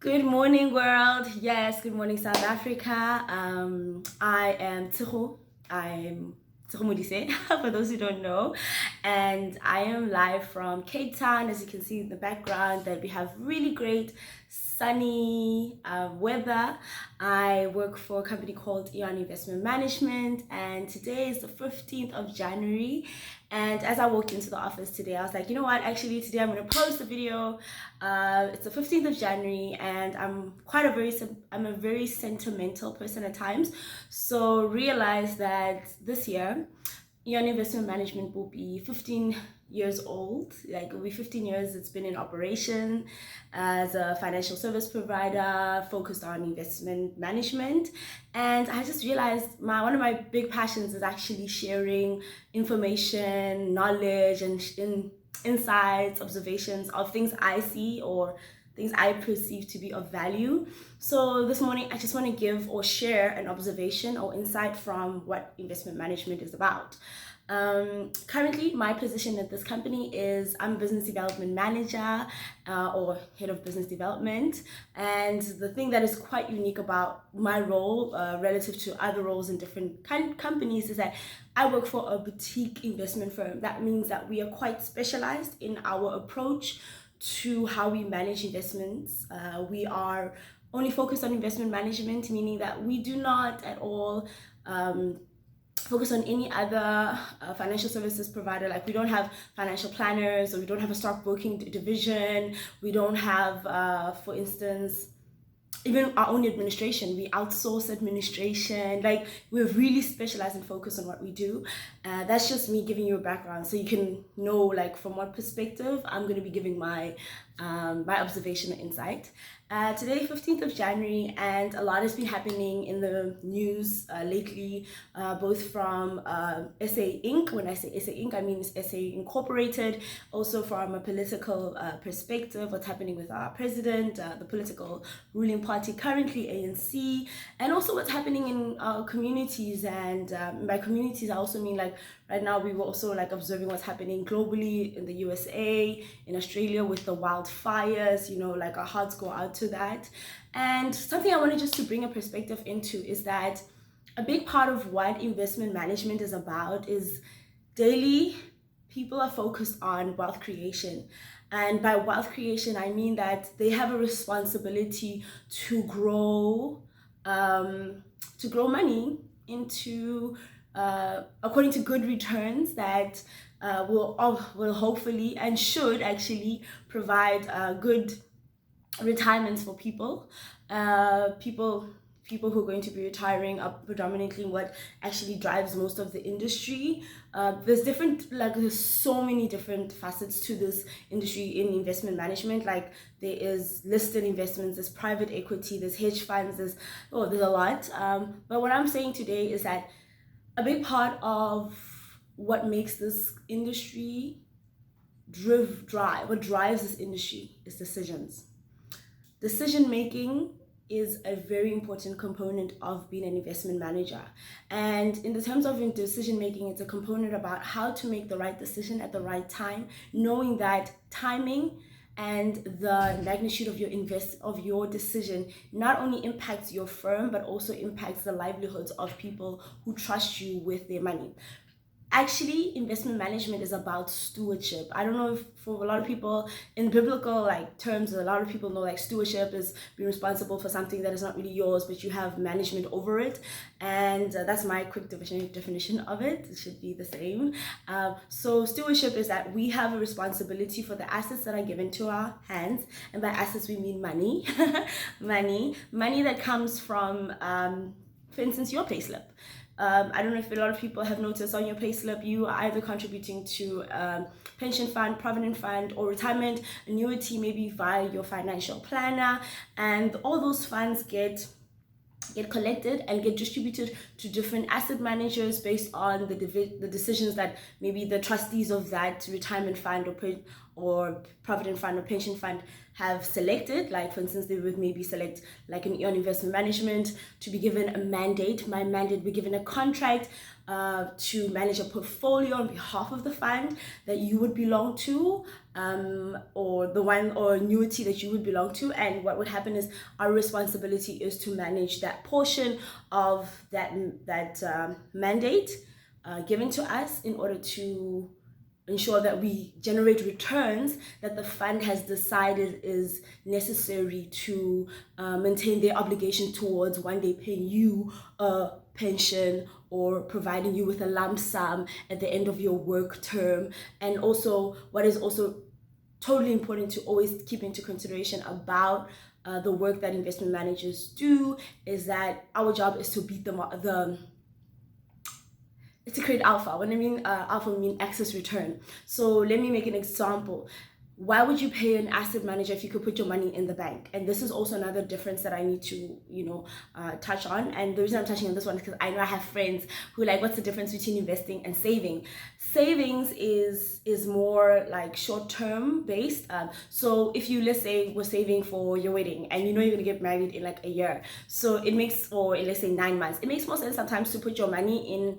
Good morning, world. Yes, good morning, South Africa. I am Tsuhu. I'm Tsuhu Modise, for those who don't know. And I am live from Cape Town. As you can see in the background, that we have really great sunny weather. I work for a company called Aeon Investment Management, and today is the 15th of January. And as I walked into the office today, I was like, you know what? Actually, today I'm going to post a video. It's the 15th of January, and I'm a very sentimental person at times. So realize that this year, Aeon Investment Management will be 15 years old. Like, it'll be 15 years it's been in operation as a financial service provider focused on investment management. And I just realized one of my big passions is actually sharing information, knowledge, and insights, observations of things I see or things I perceive to be of value. So this morning, I just want to give or share an observation or insight from what investment management is about. Currently, my position at this company is I'm a business development manager or head of business development. And the thing that is quite unique about my role relative to other roles in different companies is that I work for a boutique investment firm. That means that we are quite specialized in our approach to how we manage investments. We are only focused on investment management, meaning that we do not at all focus on any other financial services provider. Like, we don't have financial planners, or we don't have a stockbroking division. We don't have, for instance, even our own administration. We outsource administration. Like, we're really specialized and focused on what we do. That's just me giving you a background, so you can know, like, from what perspective I'm going to be giving my my observation and insight. Today, 15th of January, and a lot has been happening in the news lately, both from SA Inc. When I say SA Inc., I mean SA Incorporated. Also from a political perspective, what's happening with our president, the political ruling party currently, ANC, and also what's happening in our communities. And by communities, I also mean, like, right now we were also, like, observing what's happening globally in the USA, in Australia with the wildfires. You know, like, our hearts go out to that. And something I wanted just to bring a perspective into is that a big part of what investment management is about is daily people are focused on wealth creation. And by wealth creation, I mean that they have a responsibility to grow money into according to good returns that will hopefully and should actually provide good retirements for people. People who are going to be retiring are predominantly what actually drives most of the industry. There's so many different facets to this industry in investment management. Like, there is listed investments, there's private equity, there's hedge funds, there's a lot. But what I'm saying today is that a big part of what makes this industry what drives this industry is decisions. Decision making is a very important component of being an investment manager. And in the terms of decision making, it's a component about how to make the right decision at the right time, knowing that timing and the magnitude of your decision not only impacts your firm, but also impacts the livelihoods of people who trust you with their money. Actually, investment management is about stewardship. I don't know if, for a lot of people, in biblical, like, terms, a lot of people know, like, stewardship is being responsible for something that is not really yours, but you have management over it. And that's my quick definition of it. It should be the same. So stewardship is that we have a responsibility for the assets that are given to our hands, and by assets we mean money. money that comes from, for instance, your payslip. I don't know if a lot of people have noticed on your payslip, you are either contributing to pension fund, provident fund, or retirement annuity, maybe via your financial planner, and all those funds get collected and get distributed to different asset managers based on the decisions that maybe the trustees of that retirement fund or provident fund or pension fund have selected, like for instance, they would maybe select like an Aeon Investment Management to be given a mandate. My mandate be given a contract to manage a portfolio on behalf of the fund that you would belong to, or the one or annuity that you would belong to. And what would happen is our responsibility is to manage that portion of that mandate given to us in order to ensure that we generate returns that the fund has decided is necessary to maintain their obligation towards one day paying you a pension or providing you with a lump sum at the end of your work term. And also, what is also totally important to always keep into consideration about the work that investment managers do is that our job is to beat to create alpha. When I mean alpha, I mean excess return. So let me make an example. Why would you pay an asset manager if you could put your money in the bank? And this is also another difference that I need to, touch on. And the reason I'm touching on this one is because I know I have friends who like, what's the difference between investing and saving? Savings is more like short-term based. So if you, let's say, were saving for your wedding and you know you're gonna get married in like a year, so it makes, or let's say 9 months, it makes more sense sometimes to put your money in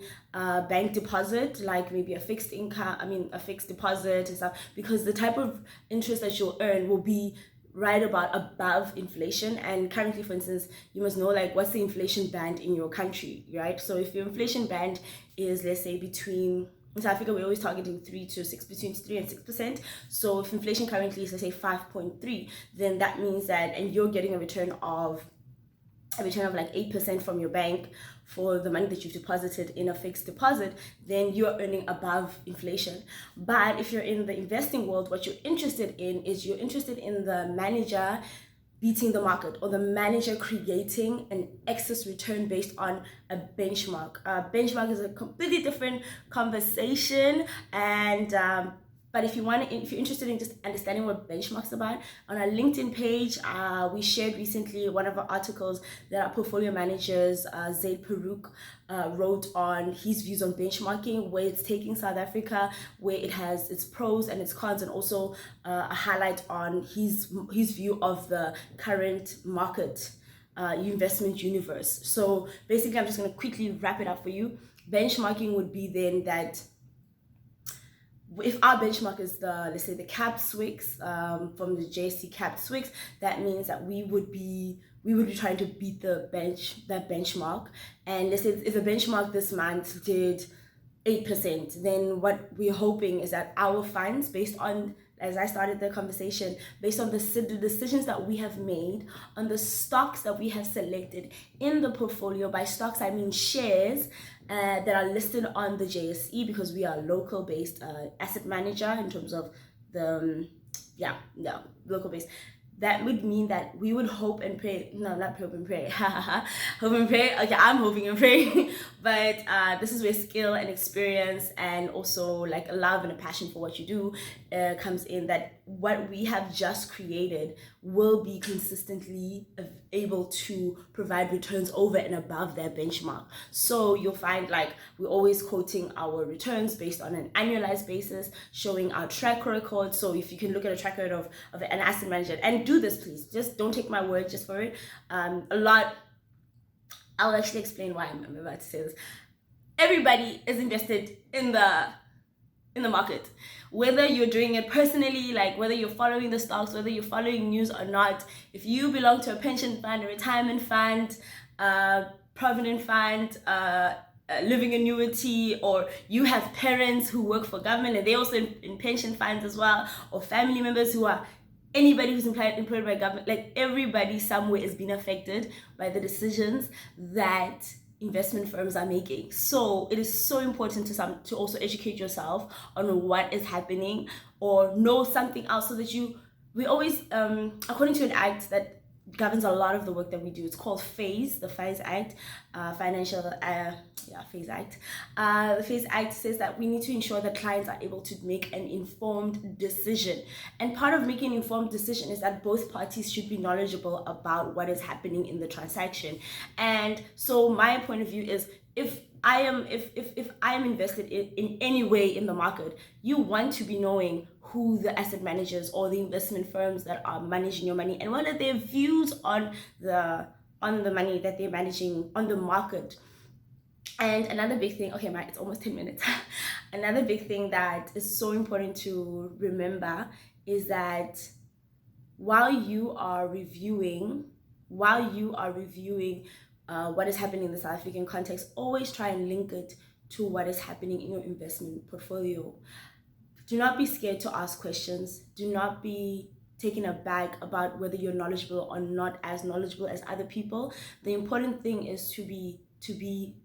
bank deposit, like maybe a fixed deposit and stuff, because the type of interest that you'll earn will be right about above inflation. And currently, for instance, you must know like what's the inflation band in your country, right? So if your inflation band is, let's say, between, in South Africa we're always targeting 3 to 6, between 3 and 6%. So if inflation currently is, let's say, 5.3, then that means that, and you're getting a return of like 8% from your bank for the money that you've deposited in a fixed deposit, then you're earning above inflation. But if you're in the investing world, what you're interested in is you're interested in the manager beating the market, or the manager creating an excess return based on a benchmark. Benchmark is a completely different conversation, and but if you're interested in just understanding what benchmarks about, on our LinkedIn page, we shared recently one of our articles that our portfolio managers, Zaid Peruk, wrote on his views on benchmarking, where it's taking South Africa, where it has its pros and its cons, and also a highlight on his view of the current market investment universe. So basically, I'm just going to quickly wrap it up for you. Benchmarking would be then that if our benchmark is let's say the capped SWIX from the JSE capped SWIX, that means that we would be trying to beat that benchmark. And let's say if the benchmark this month did 8%, then what we're hoping is that our funds, based on, as I started the conversation, based on the decisions that we have made, on the stocks that we have selected in the portfolio, by stocks I mean shares that are listed on the JSE, because we are a local based asset manager in terms of the local based. That would mean that we would hope and pray. No, not hope and pray. Hope and pray. Okay, I'm hoping and praying. But this is where skill and experience, and also like a love and a passion for what you do comes in. That what we have just created will be consistently able to provide returns over and above their benchmark. So you'll find like we're always quoting our returns based on an annualized basis, showing our track record. So if you can look at a track record of an asset manager, and do this please, just don't take my word just for it. I'll actually explain why I'm about to say this. Everybody is invested in the market, whether you're doing it personally, like whether you're following the stocks, whether you're following news or not. If you belong to a pension fund, a retirement fund, provident fund, living annuity, or you have parents who work for government and they also in pension funds as well, or family members who are, anybody who's employed by government, like everybody somewhere is being affected by the decisions that investment firms are making. So it is so important to also educate yourself on what is happening, or know something else, so that we always, according to an act that governs a lot of the work that we do, it's called FAIS, the FAIS Act, FAIS Act. The FAIS Act says that we need to ensure that clients are able to make an informed decision. And part of making an informed decision is that both parties should be knowledgeable about what is happening in the transaction. And so my point of view is, if I am invested in any way in the market, you want to be knowing who the asset managers or the investment firms that are managing your money, and what are their views on the money that they're managing on the market. And another big thing, okay, it's almost 10 minutes. Another big thing that is so important to remember is that while you are reviewing what is happening in the South African context, always try and link it to what is happening in your investment portfolio. Do not be scared to ask questions. Do not be taken aback about whether you're knowledgeable or not as knowledgeable as other people. The important thing is to be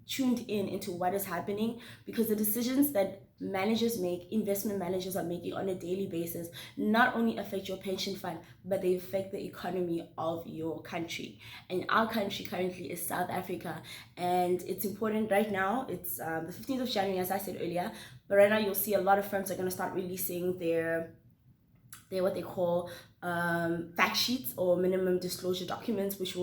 tuned into what is happening, because the decisions that investment managers are making on a daily basis, not only affect your pension fund, but they affect the economy of your country. And our country currently is South Africa, and it's important right now. It's the 15th of January, as I said earlier, but right now you'll see a lot of firms are going to start releasing their what they call fact sheets or minimum disclosure documents, which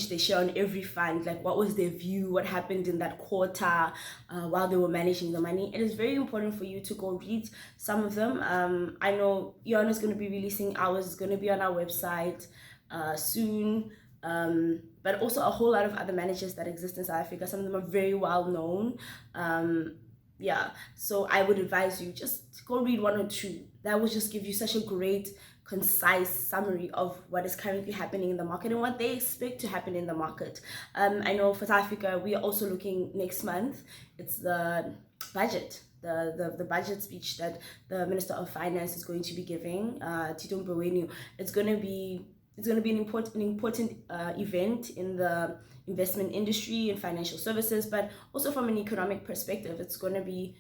they share on every fund, like what was their view, what happened in that quarter while they were managing the money. It is very important for you to go read some of them. I know Aeon is going to be releasing ours. It's going to be on our website soon, but also a whole lot of other managers that exist in South Africa. Some of them are very well known. So I would advise you just go read one or two. That will just give you such a great, concise summary of what is currently happening in the market and what they expect to happen in the market. I know for South Africa, we are also looking next month. It's the budget, the budget speech that the Minister of Finance is going to be giving, Tito Mboweni. It's going to be an important event in the investment industry and financial services, but also from an economic perspective. It's going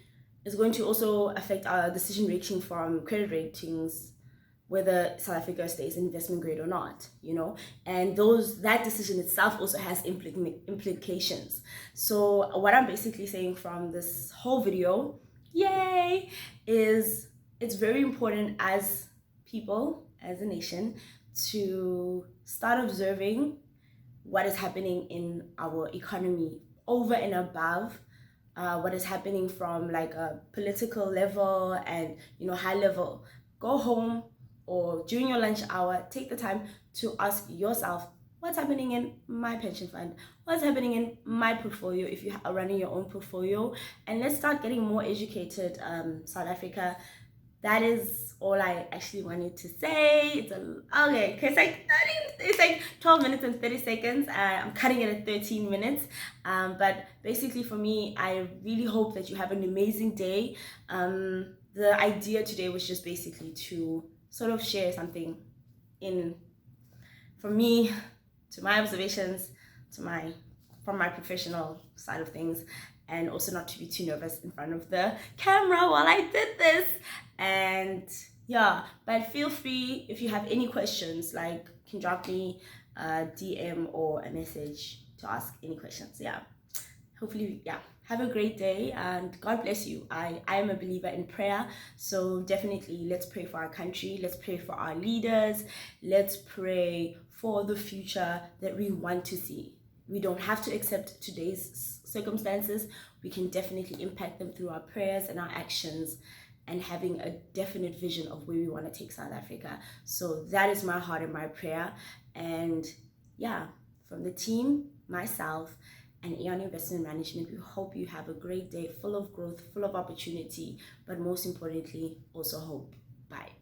to also affect our decision making from credit ratings, whether South Africa stays investment grade or not, and that decision itself also has implications. So what I'm basically saying from this whole video, is it's very important as people, as a nation, to start observing what is happening in our economy over and above what is happening from like a political level and high level. Go home or during your lunch hour, take the time to ask yourself, what's happening in my pension fund? What's happening in my portfolio if you are running your own portfolio? And let's start getting more educated, South Africa. That is all I actually wanted to say. It's like 12 minutes and 30 seconds. I'm cutting it at 13 minutes. But basically for me, I really hope that you have an amazing day. The idea today was just basically to sort of share something from me, to my observations, from my professional side of things, and also not to be too nervous in front of the camera while I did this. And but feel free, if you have any questions, like, you can drop me a DM or a message to ask any questions. Hopefully, have a great day and God bless you. I am a believer in prayer, so definitely let's pray for our country, let's pray for our leaders, let's pray for the future that we want to see. We don't have to accept today's circumstances. We can definitely impact them through our prayers and our actions, and having a definite vision of where we want to take South Africa. So that is my heart and my prayer. And from the team, myself, and Aeon Investment Management, we hope you have a great day full of growth, full of opportunity, but most importantly, also hope. Bye.